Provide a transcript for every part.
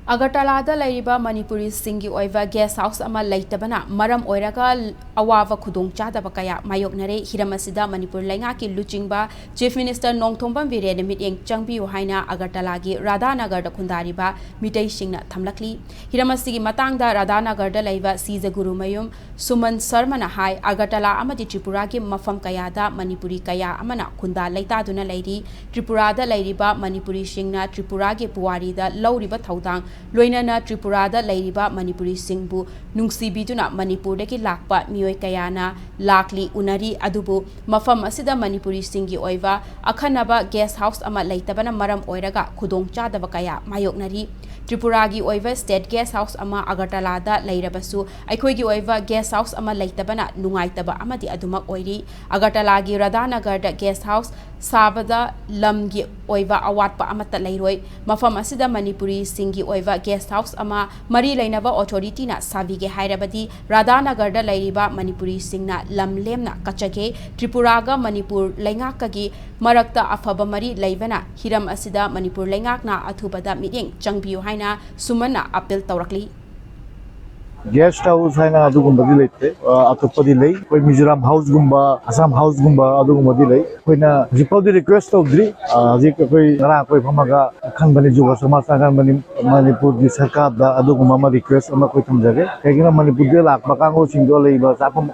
Agartala Laiba Manipuri Singi Oiva Guest House Ama Laitabana, Maram Oiraga, Awava Kudung Chadabakaya, Mayoknare, Hiramasida, Manipur Langaki, Luchingba, Chief Minister Nongtomban Vire, the meeting Changpi Uhaina, Agartalagi, Radhanagar, the Kundariba, Meiteis Singna Tamlakli, Hiramasigi Matangda, Radhanagar, the Laiva, Caesar Guru Mayum, Suman Sarmana Hai, Agartala Amati Tripuragi, Mafam Kayada, Manipuri Kaya, Amana, Kunda, Laita Duna Lady, Tripurada Laiba, Manipuri Singna, Tripuragi Puari, the Lauriba Taudang. Loinana Tripurada Lairiba Manipuri Singbu Nungsibiduna Manipur deki lakpa mioi kayana lakli unari adubu mafam asida Manipuri Singi oiva akhanaba guest house ama laitabana maram oiraga khudong chadaba kaya mayoknari Tripuragi oiva state guest house ama Agartalada lairabasu aikhoigi oiva guest house ama laitabana nungaitaba amadi adumak oiri Agartalagi Radhanagar da guest house sabada lamgi oiva awatpa amata lairoi mafam asida Manipuri Singi oiva guest house ama mari lainaba authority na savige hairabadi Radhanagar da lairiba Manipuri Singna lamlemna kachage Tripuraga Manipur laingakagi marakta afaba mari laibana hiram asida Manipur laingakna athubada meeting changbiu haina sumana appeal tawrakli Guest house है ना अदुगुम बदी लेते अतुपदी ले कोई Mizoram house गुम्बा Assam house गुम्बा अदुगुम बदी ले कोई ना रिपोर्ट रिक्वेस्ट तो द्री जी कोई नरा कोई फमागा खन बनी जुवा समाज संगठन बनी मणिपुर की सरकार दा अदुगुम मा रिक्वेस्ट अमा कोई थमजगे कहीं ना मणिपुर के लाख मकांगो सिंगो ले बा सापम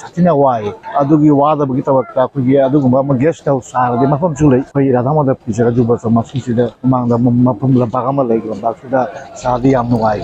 सचिना वाई अदुगी वादा बगी तवक्ता कोई अदुगुम मा गेस्ट हाउस सार दे मफम सुले कोई राधा मदद पिछरा जुवा समाज सिदा मांगदा मफम लंपागा मा ले गंबा सिदा शादी आम नुवाई